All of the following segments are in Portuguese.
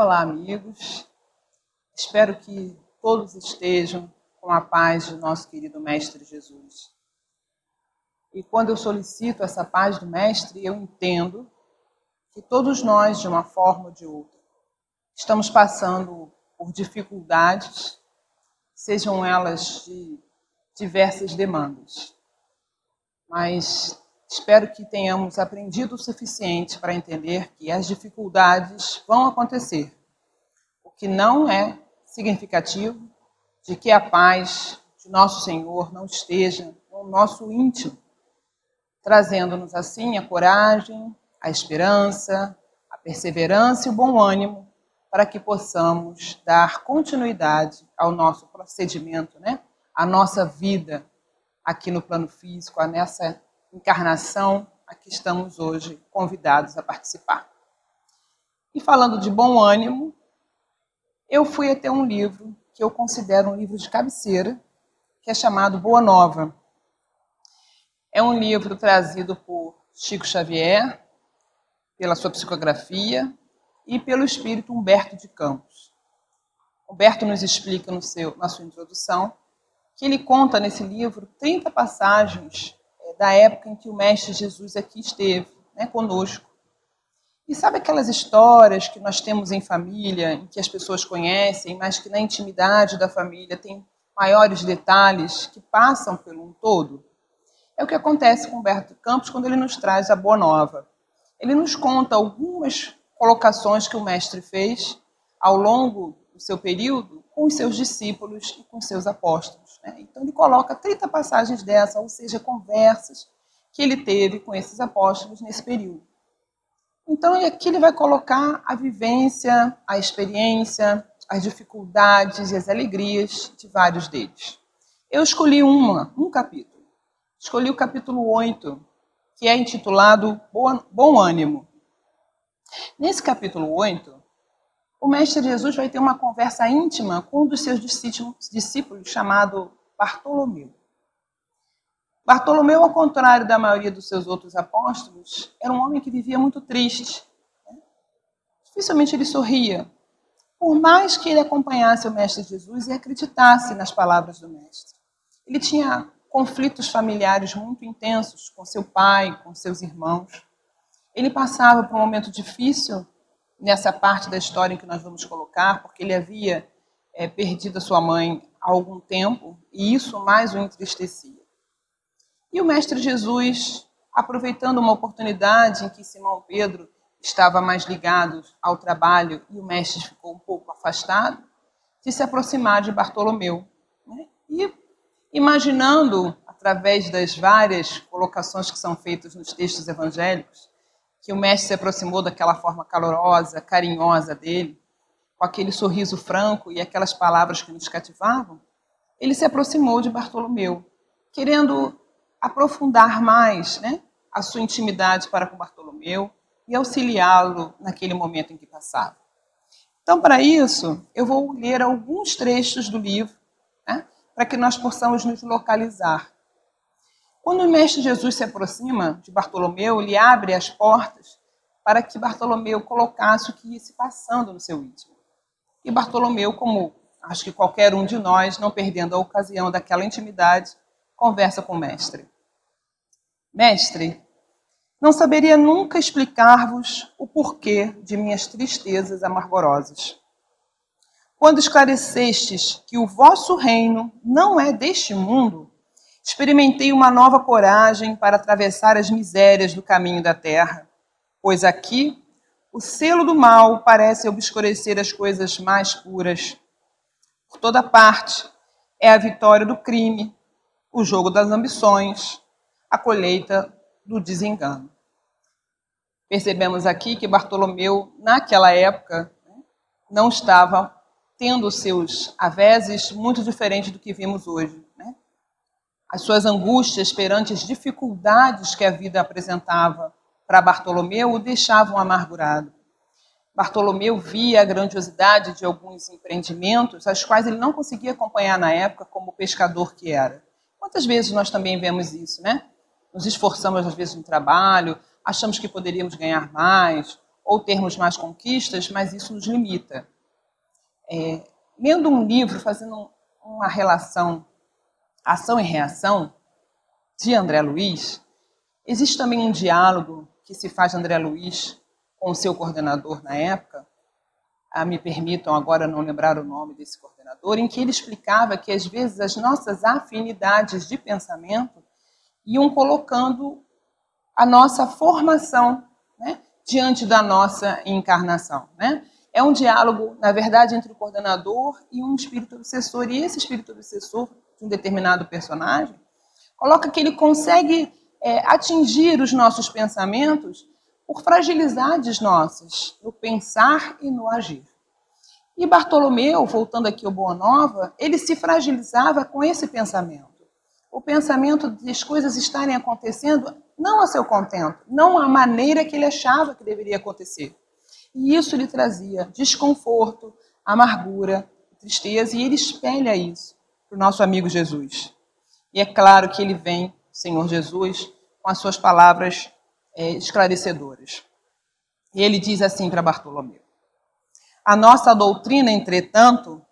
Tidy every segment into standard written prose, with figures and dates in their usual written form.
Olá, amigos. Espero que todos estejam com a paz de nosso querido Mestre Jesus. E quando eu solicito essa paz do Mestre, eu entendo que todos nós, de uma forma ou de outra, estamos passando por dificuldades, sejam elas de diversas demandas. Mas espero que tenhamos aprendido o suficiente para entender que as dificuldades vão acontecer. O que não é significativo de que a paz de nosso Senhor não esteja no nosso íntimo, trazendo-nos assim a coragem, a esperança, a perseverança e o bom ânimo para que possamos dar continuidade ao nosso procedimento, à nossa vida aqui no plano físico, a nessa encarnação a que estamos hoje convidados a participar. E falando de bom ânimo, eu fui até um livro que eu considero um livro de cabeceira, que é chamado Boa Nova. É um livro trazido por Chico Xavier, pela sua psicografia e pelo espírito Humberto de Campos. Humberto nos explica na sua introdução que ele conta nesse livro 30 passagens da época em que o Mestre Jesus aqui esteve, conosco. E sabe aquelas histórias que nós temos em família, em que as pessoas conhecem, mas que na intimidade da família tem maiores detalhes que passam pelo um todo? É o que acontece com Humberto de Campos quando ele nos traz a Boa Nova. Ele nos conta algumas colocações que o Mestre fez ao longo do seu período com os seus discípulos e com os seus apóstolos. Então ele coloca 30 passagens dessa, ou seja, conversas que ele teve com esses apóstolos nesse período. Então, aqui ele vai colocar a vivência, a experiência, as dificuldades e as alegrias de vários deles. Eu escolhi um capítulo. Escolhi o capítulo 8, que é intitulado Bom Ânimo. Nesse capítulo 8, o Mestre Jesus vai ter uma conversa íntima com um dos seus discípulos chamado Bartolomeu. Bartolomeu, ao contrário da maioria dos seus outros apóstolos, era um homem que vivia muito triste. Dificilmente ele sorria, por mais que ele acompanhasse o Mestre Jesus e acreditasse nas palavras do Mestre. Ele tinha conflitos familiares muito intensos com seu pai, com seus irmãos. Ele passava por um momento difícil nessa parte da história em que nós vamos colocar, porque ele havia perdido a sua mãe há algum tempo, e isso mais o entristecia. E o Mestre Jesus, aproveitando uma oportunidade em que Simão Pedro estava mais ligado ao trabalho e o Mestre ficou um pouco afastado, de se aproximar de Bartolomeu. E imaginando, através das várias colocações que são feitas nos textos evangélicos, que o Mestre se aproximou daquela forma calorosa, carinhosa dele, com aquele sorriso franco e aquelas palavras que nos cativavam, ele se aproximou de Bartolomeu, querendo aprofundar mais a sua intimidade para com Bartolomeu e auxiliá-lo naquele momento em que passava. Então, para isso, eu vou ler alguns trechos do livro, para que nós possamos nos localizar. Quando o Mestre Jesus se aproxima de Bartolomeu, ele abre as portas para que Bartolomeu colocasse o que ia se passando no seu íntimo. E Bartolomeu, como acho que qualquer um de nós, não perdendo a ocasião daquela intimidade, conversa com o Mestre. Mestre, não saberia nunca explicar-vos o porquê de minhas tristezas amargorosas. Quando esclarecestes que o vosso reino não é deste mundo, experimentei uma nova coragem para atravessar as misérias do caminho da terra, pois aqui o selo do mal parece obscurecer as coisas mais puras. Por toda parte é a vitória do crime, o jogo das ambições, a colheita do desengano. Percebemos aqui que Bartolomeu, naquela época, não estava tendo seus avéses muito diferentes do que vimos hoje. As suas angústias perante as dificuldades que a vida apresentava para Bartolomeu o deixavam amargurado. Bartolomeu via a grandiosidade de alguns empreendimentos, as quais ele não conseguia acompanhar na época como pescador que era. Quantas vezes nós também vemos isso, Nos esforçamos, às vezes, no trabalho, achamos que poderíamos ganhar mais, ou termos mais conquistas, mas isso nos limita. Lendo um livro, fazendo uma relação ação e reação, de André Luiz, existe também um diálogo que se faz de André Luiz com o seu coordenador na época, me permitam agora não lembrar o nome desse coordenador, em que ele explicava que às vezes as nossas afinidades de pensamento iam colocando a nossa formação, né, diante da nossa encarnação, né? É um diálogo, na verdade, entre o coordenador e um espírito obsessor. E esse espírito obsessor de um determinado personagem coloca que ele consegue atingir os nossos pensamentos por fragilidades nossas, no pensar e no agir. E Bartolomeu, voltando aqui ao Boa Nova, ele se fragilizava com esse pensamento. O pensamento de as coisas estarem acontecendo não a seu contento, não à maneira que ele achava que deveria acontecer. E isso lhe trazia desconforto, amargura, tristeza, e ele espelha isso para o nosso amigo Jesus. E é claro que ele vem, Senhor Jesus, com as suas palavras esclarecedoras. E ele diz assim para Bartolomeu: a nossa doutrina, entretanto,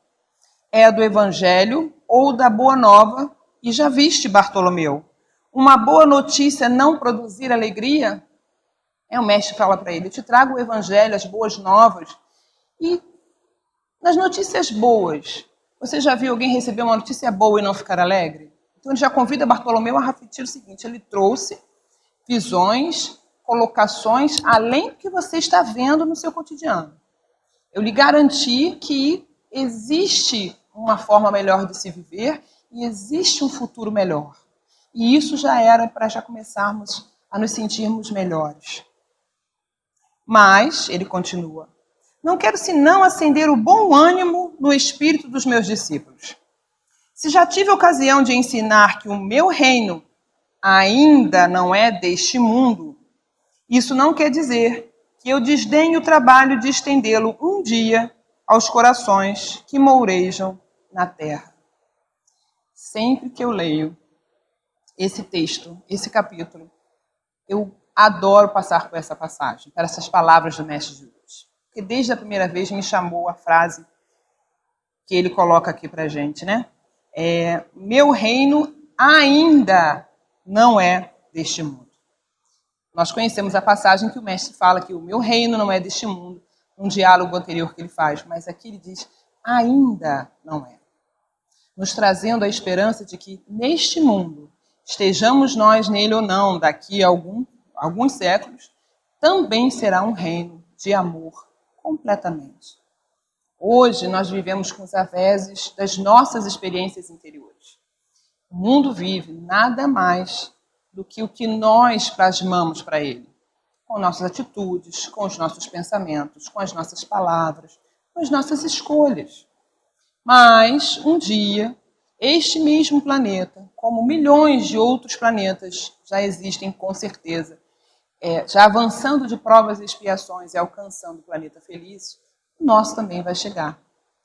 é a do Evangelho ou da Boa Nova, e já viste, Bartolomeu, uma boa notícia não produzir alegria? O mestre fala para ele: eu te trago o Evangelho, as boas novas, e nas notícias boas, você já viu alguém receber uma notícia boa e não ficar alegre? Então ele já convida Bartolomeu a refletir o seguinte: ele trouxe visões, colocações, além do que você está vendo no seu cotidiano. Eu lhe garanti que existe uma forma melhor de se viver e existe um futuro melhor. E isso já era para já começarmos a nos sentirmos melhores. Mas, ele continua, não quero senão acender o bom ânimo no espírito dos meus discípulos. Se já tive ocasião de ensinar que o meu reino ainda não é deste mundo, isso não quer dizer que eu desdenhe o trabalho de estendê-lo um dia aos corações que mourejam na terra. Sempre que eu leio esse texto, esse capítulo, eu adoro passar por essa passagem, por essas palavras do Mestre Jesus. Porque desde a primeira vez me chamou a frase que ele coloca aqui para a gente, né? Meu reino ainda não é deste mundo. Nós conhecemos a passagem que o Mestre fala que o meu reino não é deste mundo, um diálogo anterior que ele faz, mas aqui ele diz, ainda não é. Nos trazendo a esperança de que neste mundo, estejamos nós nele ou não, daqui a alguns séculos, também será um reino de amor completamente. Hoje nós vivemos com os avéses das nossas experiências interiores. O mundo vive nada mais do que o que nós plasmamos para ele, com nossas atitudes, com os nossos pensamentos, com as nossas palavras, com as nossas escolhas. Mas, um dia, este mesmo planeta, como milhões de outros planetas já existem com certeza, já avançando de provas e expiações e alcançando o planeta feliz, o nosso também vai chegar.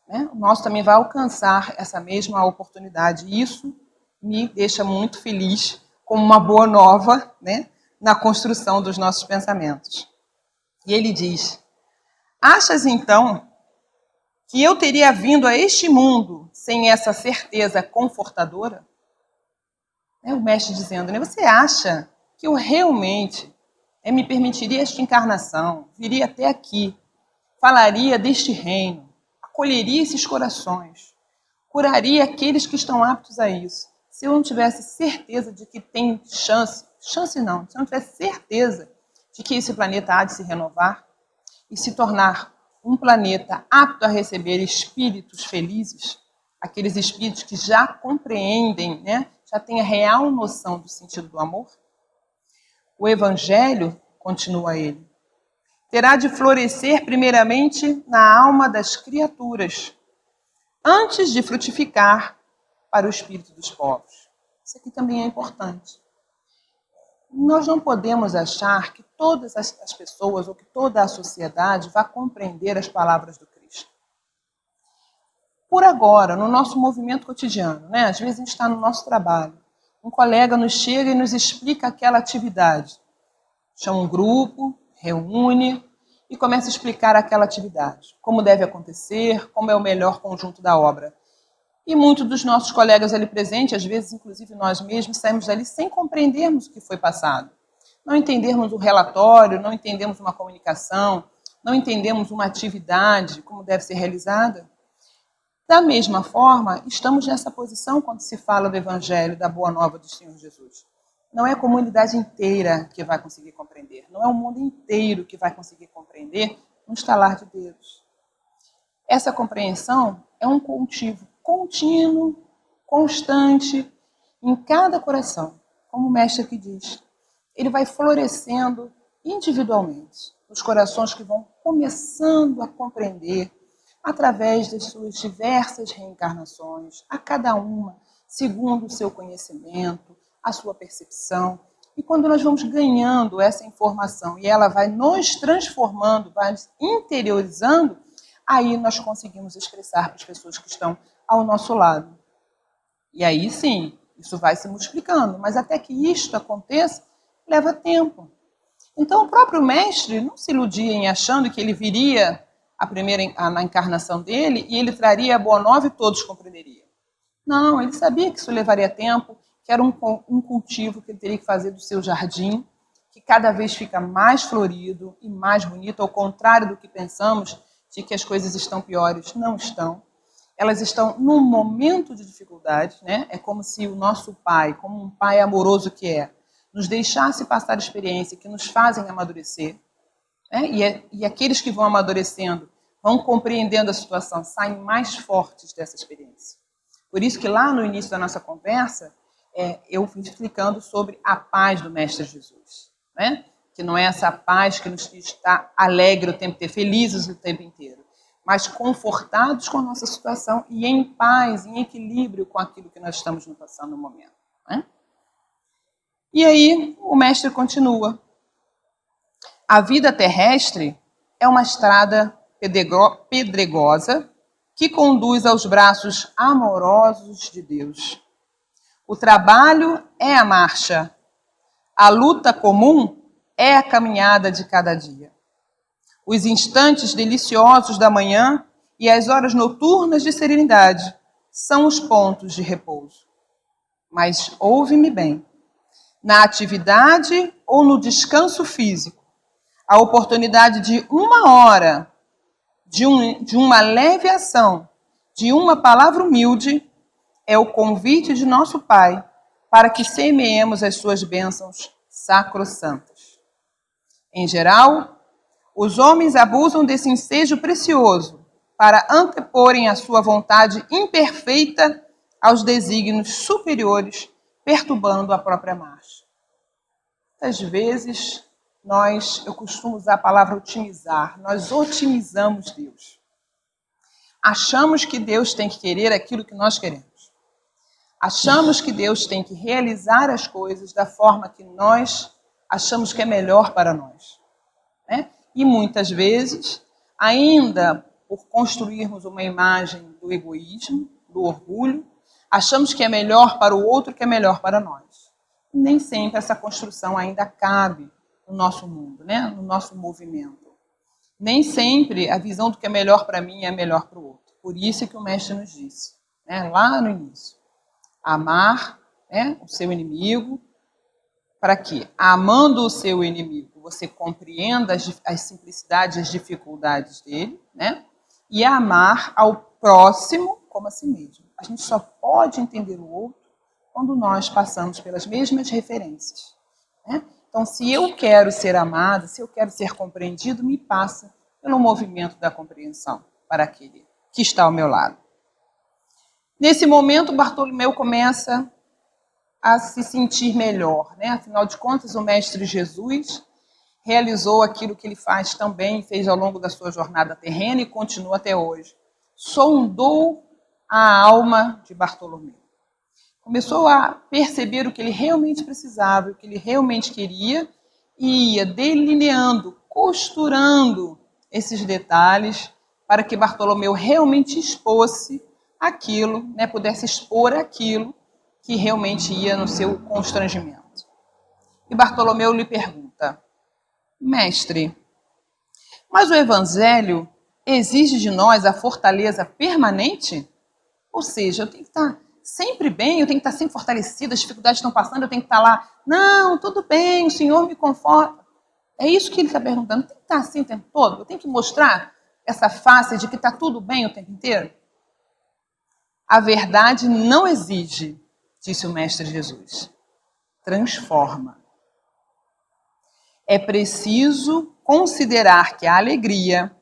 Né? O nosso também vai alcançar essa mesma oportunidade. E isso me deixa muito feliz, como uma boa nova, né, na construção dos nossos pensamentos. E ele diz, achas então que eu teria vindo a este mundo sem essa certeza confortadora? O mestre dizendo, né, você acha que eu realmente me permitiria esta encarnação, viria até aqui, falaria deste reino, acolheria esses corações, curaria aqueles que estão aptos a isso, se eu não tivesse certeza de que tem chance não, se eu não tivesse certeza de que esse planeta há de se renovar e se tornar um planeta apto a receber espíritos felizes, aqueles espíritos que já compreendem, né, já têm a real noção do sentido do amor? O Evangelho, continua ele, terá de florescer primeiramente na alma das criaturas, antes de frutificar para o espírito dos povos. Isso aqui também é importante. Nós não podemos achar que todas as pessoas ou que toda a sociedade vá compreender as palavras do Cristo. Por agora, no nosso movimento cotidiano, né? Às vezes a gente está no nosso trabalho, um colega nos chega e nos explica aquela atividade. Chama um grupo, reúne, e começa a explicar aquela atividade, como deve acontecer, como é o melhor conjunto da obra. E muitos dos nossos colegas ali presentes, às vezes inclusive nós mesmos, saímos dali sem compreendermos o que foi passado. Não entendermos o relatório, não entendemos uma comunicação, não entendemos uma atividade, como deve ser realizada. Da mesma forma, estamos nessa posição quando se fala do Evangelho, da Boa Nova do Senhor Jesus. Não é a comunidade inteira que vai conseguir compreender, não é o mundo inteiro que vai conseguir compreender no estalar de dedos. Essa compreensão é um cultivo contínuo, constante, em cada coração, como o mestre aqui diz. Ele vai florescendo individualmente, nos corações que vão começando a compreender, através das suas diversas reencarnações, a cada uma, segundo o seu conhecimento, a sua percepção. E quando nós vamos ganhando essa informação e ela vai nos transformando, vai nos interiorizando, aí nós conseguimos expressar para as pessoas que estão ao nosso lado. E aí sim, isso vai se multiplicando, mas até que isto aconteça, leva tempo. Então o próprio mestre não se iludia em achando que ele viria na encarnação dele e ele traria a Boa Nova e todos compreenderiam. Não, ele sabia que isso levaria tempo, que era um cultivo que ele teria que fazer do seu jardim, que cada vez fica mais florido e mais bonito, ao contrário do que pensamos, de que as coisas estão piores. Não estão. Elas estão num momento de dificuldade, né? É como se o nosso pai, como um pai amoroso que é, nos deixasse passar experiência que nos fazem amadurecer, né? E aqueles que vão amadurecendo, vão compreendendo a situação, saem mais fortes dessa experiência. Por isso que lá no início da nossa conversa, eu fui explicando sobre a paz do Mestre Jesus, né? Que não é essa paz que nos está alegre o tempo inteiro, felizes o tempo inteiro, mas confortados com a nossa situação e em paz, em equilíbrio com aquilo que nós estamos passando no momento, né? E aí o Mestre continua. A vida terrestre é uma estrada pedregosa que conduz aos braços amorosos de Deus. O trabalho é a marcha. A luta comum é a caminhada de cada dia. Os instantes deliciosos da manhã e as horas noturnas de serenidade são os pontos de repouso. Mas ouve-me bem. Na atividade ou no descanso físico, a oportunidade de uma hora, de uma leve ação, de uma palavra humilde, é o convite de nosso Pai para que semeemos as suas bênçãos sacrossantas. Em geral, os homens abusam desse ensejo precioso para anteporem a sua vontade imperfeita aos desígnios superiores, perturbando a própria marcha. Muitas vezes, eu costumo usar a palavra otimizar, nós otimizamos Deus. Achamos que Deus tem que querer aquilo que nós queremos. Achamos que Deus tem que realizar as coisas da forma que nós achamos que é melhor para nós, né? E muitas vezes, ainda por construirmos uma imagem do egoísmo, do orgulho, achamos que é melhor para o outro que é melhor para nós. E nem sempre essa construção ainda cabe no nosso mundo, né? No nosso movimento. Nem sempre a visão do que é melhor para mim é melhor para o outro. Por isso é que o Mestre nos disse, né, lá no início, amar, né, o seu inimigo, para que, amando o seu inimigo, você compreenda as simplicidades, as dificuldades dele, né, e amar ao próximo como a si mesmo. A gente só pode entender o outro quando nós passamos pelas mesmas referências, né? Então, se eu quero ser amado, se eu quero ser compreendido, me passa pelo movimento da compreensão para aquele que está ao meu lado. Nesse momento, Bartolomeu começa a se sentir melhor, né? Afinal de contas, o Mestre Jesus realizou aquilo que ele faz também, fez ao longo da sua jornada terrena e continua até hoje. Sondou a alma de Bartolomeu. Começou a perceber o que ele realmente precisava, o que ele realmente queria, e ia delineando, costurando esses detalhes para que Bartolomeu realmente expôsse aquilo, né, pudesse expor aquilo que realmente ia no seu constrangimento. E Bartolomeu lhe pergunta: Mestre, Mas o Evangelho exige de nós a fortaleza permanente? Ou seja, eu tenho que estar sempre bem, eu tenho que estar sempre fortalecida, as dificuldades estão passando, eu tenho que estar lá. Não, tudo bem, o Senhor me conforta. É isso que ele está perguntando. Tem que estar assim o tempo todo? Eu tenho que mostrar essa face de que está tudo bem o tempo inteiro? A verdade não exige, disse o Mestre Jesus. Transforma. É preciso considerar que a alegria,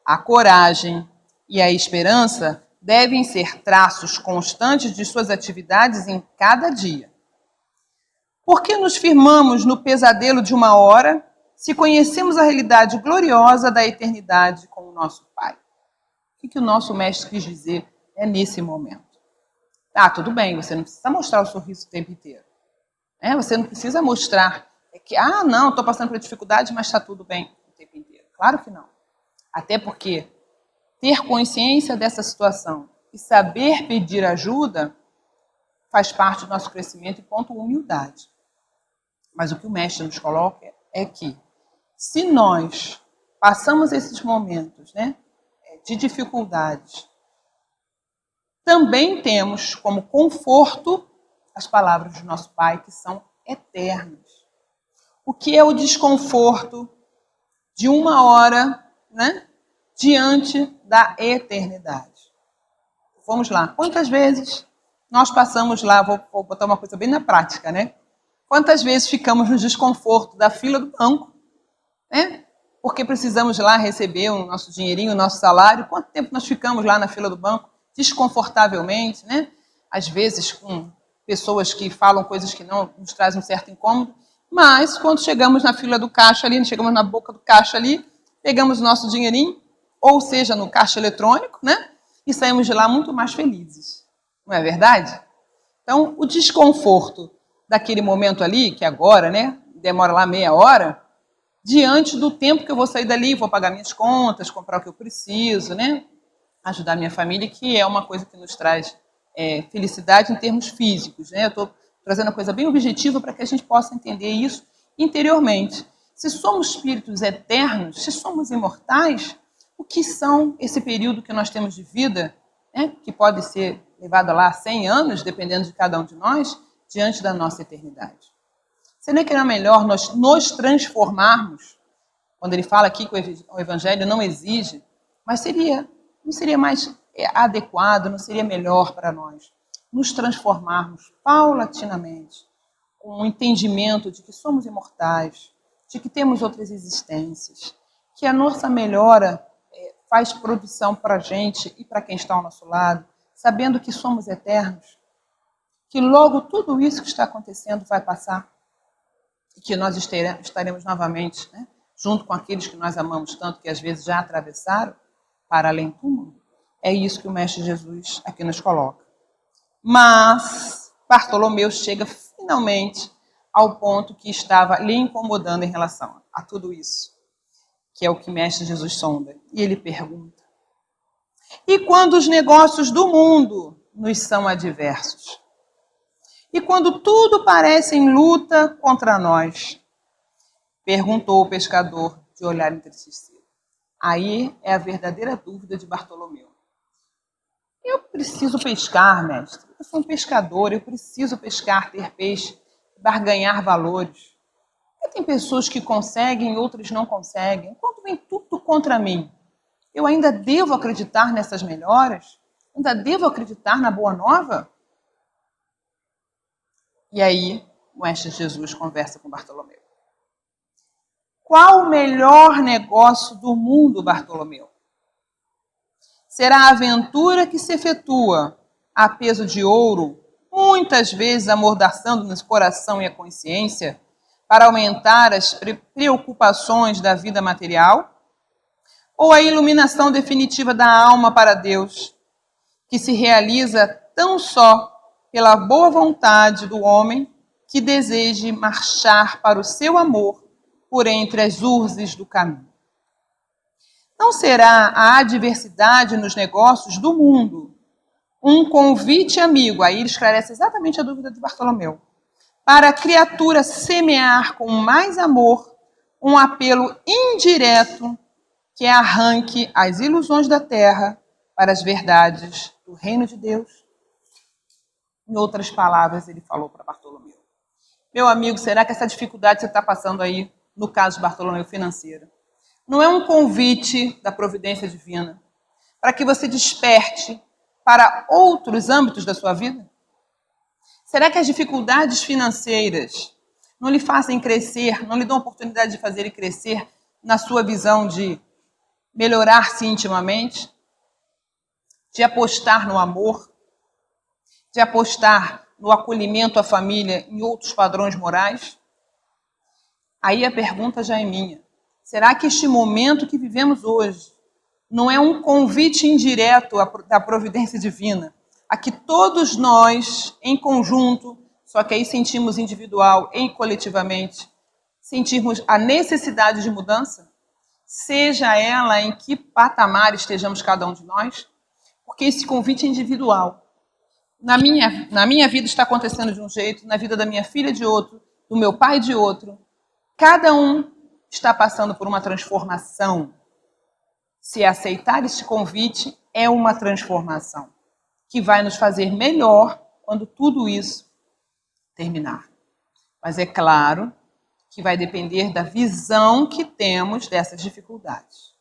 a coragem e a esperança devem ser traços constantes de suas atividades em cada dia. Por que nos firmamos no pesadelo de uma hora se conhecemos a realidade gloriosa da eternidade com o nosso Pai? O que o nosso mestre quis dizer nesse momento? Tudo bem, você não precisa mostrar o sorriso o tempo inteiro. Você não precisa mostrar que, não, estou passando por dificuldade, mas está tudo bem o tempo inteiro. Claro que não. Até porque ter consciência dessa situação e saber pedir ajuda faz parte do nosso crescimento enquanto humildade. Mas o que o mestre nos coloca é que, se nós passamos esses momentos, de dificuldades, também temos como conforto as palavras do nosso Pai, que são eternas. O que é o desconforto de uma hora, diante da eternidade? Vamos lá. Quantas vezes nós passamos lá, vou botar uma coisa bem na prática, Quantas vezes ficamos no desconforto da fila do banco, Porque precisamos lá receber o nosso dinheirinho, o nosso salário. Quanto tempo nós ficamos lá na fila do banco, desconfortavelmente, Às vezes com pessoas que falam coisas que não nos trazem um certo incômodo. Mas quando chegamos na fila do caixa ali, chegamos na boca do caixa ali, pegamos o nosso dinheirinho, ou seja, no caixa eletrônico, E saímos de lá muito mais felizes. Não é verdade? Então, o desconforto daquele momento ali, que agora, demora lá meia hora, diante do tempo que eu vou sair dali, vou pagar minhas contas, comprar o que eu preciso, Ajudar minha família, que é uma coisa que nos traz felicidade em termos físicos, Eu estou trazendo uma coisa bem objetiva para que a gente possa entender isso interiormente. Se somos espíritos eternos, se somos imortais, o que são esse período que nós temos de vida, que pode ser levado lá a 100 anos, dependendo de cada um de nós, diante da nossa eternidade? Será que era melhor nós nos transformarmos, quando ele fala aqui que o Evangelho não exige, mas não seria mais adequado, não seria melhor para nós nos transformarmos paulatinamente, com o entendimento de que somos imortais, de que temos outras existências, que a nossa melhora faz produção para a gente e para quem está ao nosso lado, sabendo que somos eternos, que logo tudo isso que está acontecendo vai passar e que nós estaremos novamente, junto com aqueles que nós amamos tanto, que às vezes já atravessaram para além do mundo. É isso que o Mestre Jesus aqui nos coloca. Mas Bartolomeu chega finalmente ao ponto que estava lhe incomodando em relação a tudo isso, que é o que o Mestre Jesus sonda. E ele pergunta: e quando os negócios do mundo nos são adversos? E quando tudo parece em luta contra nós? Perguntou o pescador, de olhar entristecido. Aí é a verdadeira dúvida de Bartolomeu. Eu preciso pescar, mestre. Eu sou um pescador, eu preciso pescar, ter peixe, barganhar valores. E tem pessoas que conseguem, outras não conseguem. Quando vem tudo contra mim, eu ainda devo acreditar nessas melhoras? Ainda devo acreditar na boa nova? E aí, o Mestre Jesus conversa com Bartolomeu. Qual o melhor negócio do mundo, Bartolomeu? Será a aventura que se efetua a peso de ouro, muitas vezes amordaçando-nos o coração e a consciência, para aumentar as preocupações da vida material? Ou a iluminação definitiva da alma para Deus, que se realiza tão só pela boa vontade do homem que deseje marchar para o seu amor por entre as urzes do caminho? Não será a adversidade nos negócios do mundo um convite amigo, aí ele esclarece exatamente a dúvida de Bartolomeu, para a criatura semear com mais amor um apelo indireto que arranque as ilusões da terra para as verdades do reino de Deus. Em outras palavras, ele falou para Bartolomeu: meu amigo, será que essa dificuldade que você está passando aí, no caso de Bartolomeu, financeira, não é um convite da providência divina para que você desperte para outros âmbitos da sua vida? Será que as dificuldades financeiras não lhe fazem crescer, não lhe dão a oportunidade de fazer ele crescer na sua visão de melhorar-se intimamente, de apostar no amor, de apostar no acolhimento à família em outros padrões morais? Aí a pergunta já é minha. Será que este momento que vivemos hoje não é um convite indireto da providência divina a que todos nós, em conjunto, só que aí sentimos individual e coletivamente, sentirmos a necessidade de mudança? Seja ela em que patamar estejamos cada um de nós? Porque esse convite é individual. Na minha vida está acontecendo de um jeito, na vida da minha filha de outro, do meu pai de outro. Cada um está passando por uma transformação. Se aceitar este convite, é uma transformação que vai nos fazer melhor quando tudo isso terminar. Mas é claro que vai depender da visão que temos dessas dificuldades.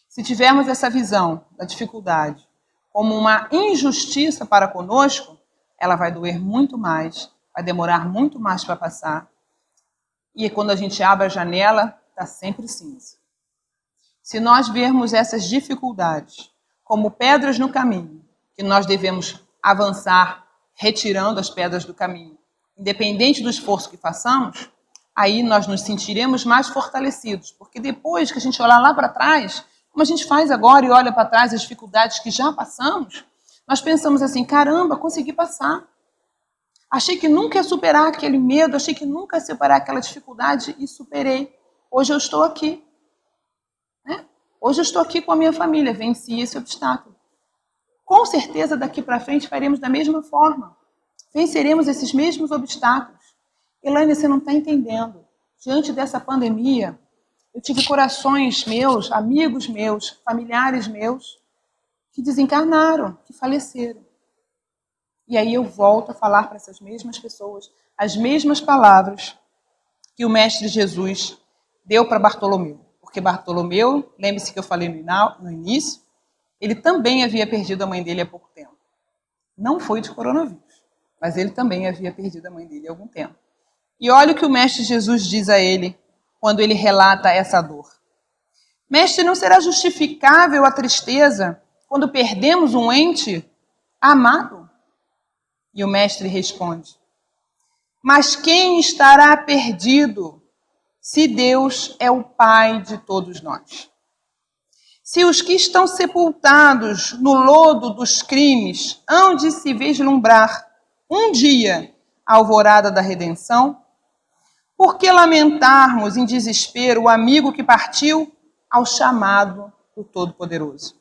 Se tivermos essa visão da dificuldade como uma injustiça para conosco, ela vai doer muito mais, vai demorar muito mais para passar. E quando a gente abre a janela, está sempre cinza. Se nós vermos essas dificuldades como pedras no caminho, que nós devemos avançar retirando as pedras do caminho, independente do esforço que façamos, aí nós nos sentiremos mais fortalecidos, porque depois que a gente olhar lá para trás, como a gente faz agora e olha para trás as dificuldades que já passamos, nós pensamos assim: caramba, consegui passar. Achei que nunca ia superar aquele medo, achei que nunca ia superar aquela dificuldade e superei. Hoje eu estou aqui. Né? Hoje eu estou aqui com a minha família, venci esse obstáculo. Com certeza daqui para frente faremos da mesma forma. Venceremos esses mesmos obstáculos. Elaine, você não está entendendo. Diante dessa pandemia, eu tive corações meus, amigos meus, familiares meus, que desencarnaram, que faleceram. E aí eu volto a falar para essas mesmas pessoas as mesmas palavras que o Mestre Jesus deu para Bartolomeu. Porque Bartolomeu, lembre-se que eu falei no início, ele também havia perdido a mãe dele há pouco tempo. Não foi de coronavírus, mas ele também havia perdido a mãe dele há algum tempo. E olha o que o Mestre Jesus diz a ele quando ele relata essa dor. Mestre, não será justificável a tristeza quando perdemos um ente amado? E o Mestre responde: mas quem estará perdido se Deus é o Pai de todos nós? Se os que estão sepultados no lodo dos crimes hão de se vislumbrar um dia a alvorada da redenção, por que lamentarmos em desespero o amigo que partiu ao chamado do Todo-Poderoso?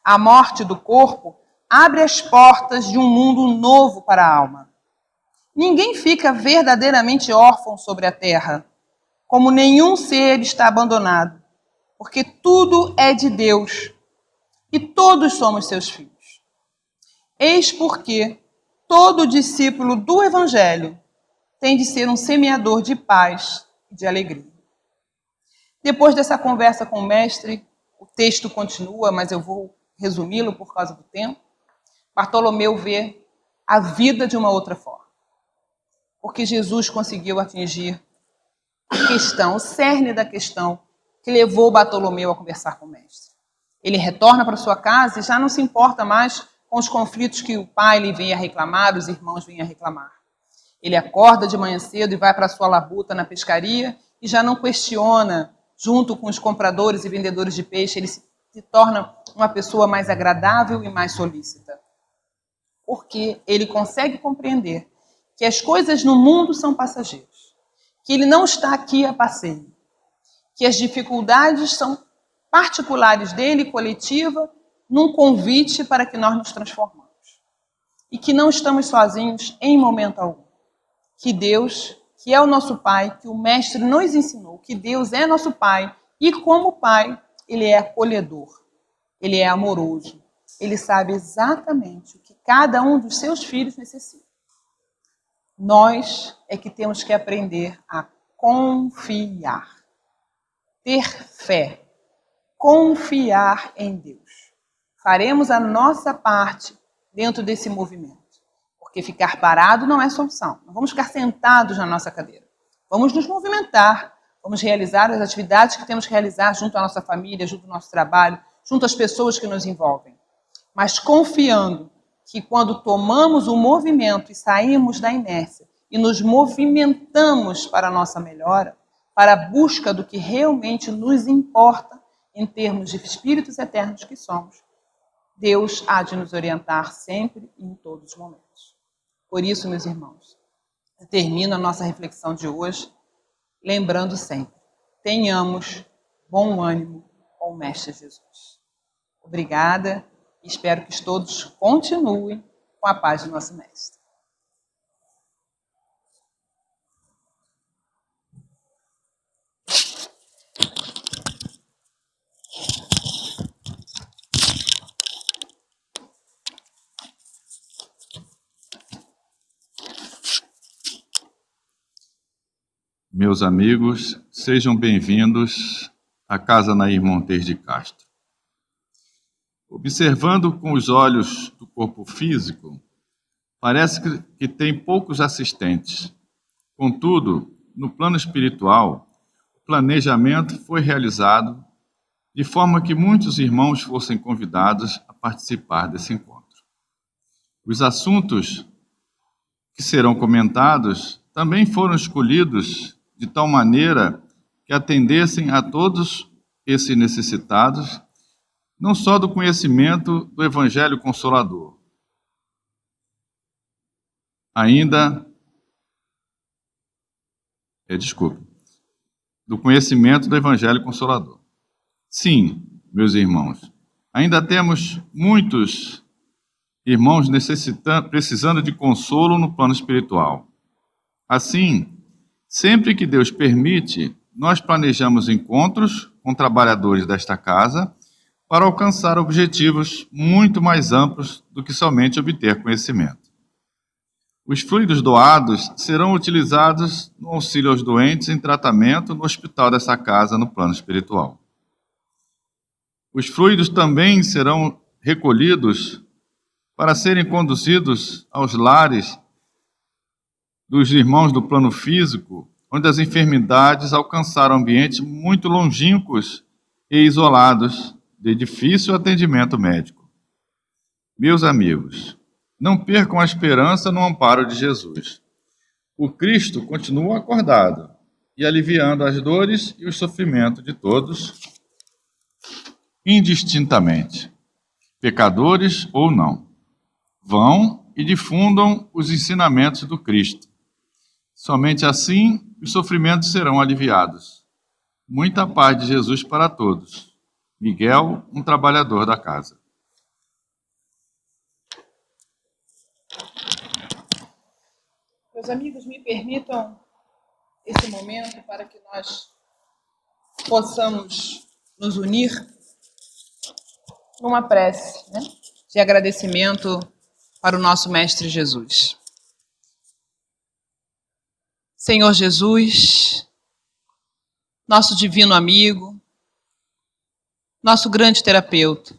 A morte do corpo abre as portas de um mundo novo para a alma. Ninguém fica verdadeiramente órfão sobre a terra, como nenhum ser está abandonado, porque tudo é de Deus e todos somos seus filhos. Eis porque todo discípulo do Evangelho tem de ser um semeador de paz e de alegria. Depois dessa conversa com o mestre, o texto continua, mas eu vou resumi-lo por causa do tempo. Bartolomeu vê a vida de uma outra forma. Porque Jesus conseguiu atingir a questão, o cerne da questão que levou Bartolomeu a conversar com o mestre. Ele retorna para sua casa e já não se importa mais com os conflitos que o pai lhe vinha reclamar, os irmãos vinham reclamar. Ele acorda de manhã cedo e vai para a sua labuta na pescaria e já não questiona, junto com os compradores e vendedores de peixe, ele se torna uma pessoa mais agradável e mais solícita. Porque ele consegue compreender que as coisas no mundo são passageiras, que ele não está aqui a passeio, que as dificuldades são particulares dele, coletiva, num convite para que nós nos transformamos. E que não estamos sozinhos em momento algum. Que Deus, que é o nosso Pai, que o Mestre nos ensinou, que Deus é nosso Pai, e como Pai, ele é acolhedor, ele é amoroso, ele sabe exatamente o que cada um dos seus filhos necessita. Nós é que temos que aprender a confiar, ter fé, confiar em Deus. Faremos a nossa parte dentro desse movimento, porque ficar parado não é solução. Não vamos ficar sentados na nossa cadeira. Vamos nos movimentar, vamos realizar as atividades que temos que realizar junto à nossa família, junto ao nosso trabalho, junto às pessoas que nos envolvem. Mas confiando que quando tomamos o movimento e saímos da inércia e nos movimentamos para a nossa melhora, para a busca do que realmente nos importa em termos de espíritos eternos que somos, Deus há de nos orientar sempre e em todos os momentos. Por isso, meus irmãos, eu termino a nossa reflexão de hoje lembrando sempre, tenhamos bom ânimo com o Mestre Jesus. Obrigada e espero que todos continuem com a paz do nosso Mestre. Meus amigos, sejam bem-vindos à Casa Nair Montes de Castro. Observando com os olhos do corpo físico, parece que tem poucos assistentes. Contudo, no plano espiritual, o planejamento foi realizado de forma que muitos irmãos fossem convidados a participar desse encontro. Os assuntos que serão comentados também foram escolhidos de tal maneira que atendessem a todos esses necessitados, não só do conhecimento do Evangelho Consolador, do conhecimento do Evangelho Consolador. Sim, meus irmãos, ainda temos muitos irmãos precisando de consolo no plano espiritual. Assim, sempre que Deus permite, nós planejamos encontros com trabalhadores desta casa para alcançar objetivos muito mais amplos do que somente obter conhecimento. Os fluidos doados serão utilizados no auxílio aos doentes em tratamento no hospital dessa casa no plano espiritual. Os fluidos também serão recolhidos para serem conduzidos aos lares dos irmãos do plano físico, onde as enfermidades alcançaram ambientes muito longínquos e isolados, de difícil atendimento médico. Meus amigos, não percam a esperança no amparo de Jesus. O Cristo continua acordado e aliviando as dores e o sofrimento de todos, indistintamente, pecadores ou não. Vão e difundam os ensinamentos do Cristo. Somente assim os sofrimentos serão aliviados. Muita paz de Jesus para todos. Miguel, um trabalhador da casa. Meus amigos, me permitam esse momento para que nós possamos nos unir numa prece, né, de agradecimento para o nosso Mestre Jesus. Senhor Jesus, nosso divino amigo, nosso grande terapeuta,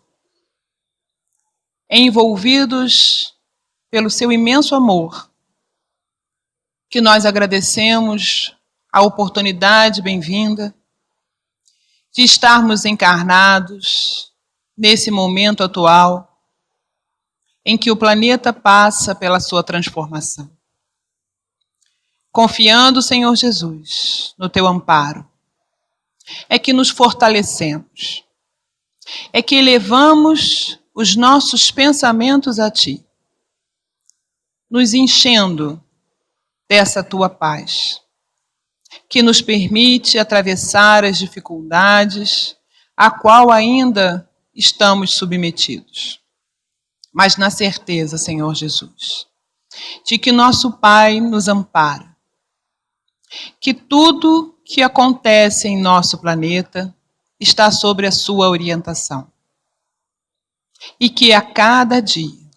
envolvidos pelo seu imenso amor, que nós agradecemos a oportunidade bem-vinda de estarmos encarnados nesse momento atual em que o planeta passa pela sua transformação. Confiando, Senhor Jesus, no teu amparo, é que nos fortalecemos, é que elevamos os nossos pensamentos a ti, nos enchendo dessa tua paz, que nos permite atravessar as dificuldades a qual ainda estamos submetidos. Mas na certeza, Senhor Jesus, de que nosso Pai nos ampara, que tudo que acontece em nosso planeta está sobre a sua orientação. E que a cada dia,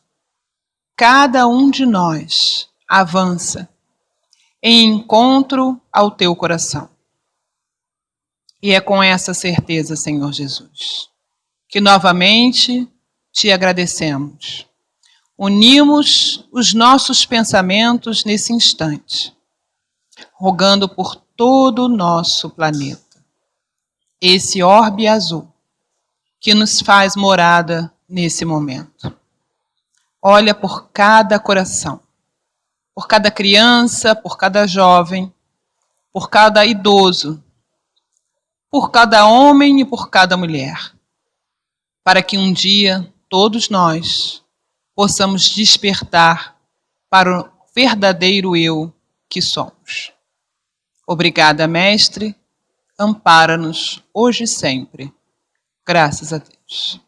cada um de nós avança em encontro ao teu coração. E é com essa certeza, Senhor Jesus, que novamente te agradecemos. Unimos os nossos pensamentos nesse instante, rogando por todo o nosso planeta, esse orbe azul que nos faz morada nesse momento. Olha por cada coração, por cada criança, por cada jovem, por cada idoso, por cada homem e por cada mulher, para que um dia todos nós possamos despertar para o verdadeiro eu que somos. Obrigada, Mestre, ampara-nos hoje e sempre. Graças a Deus.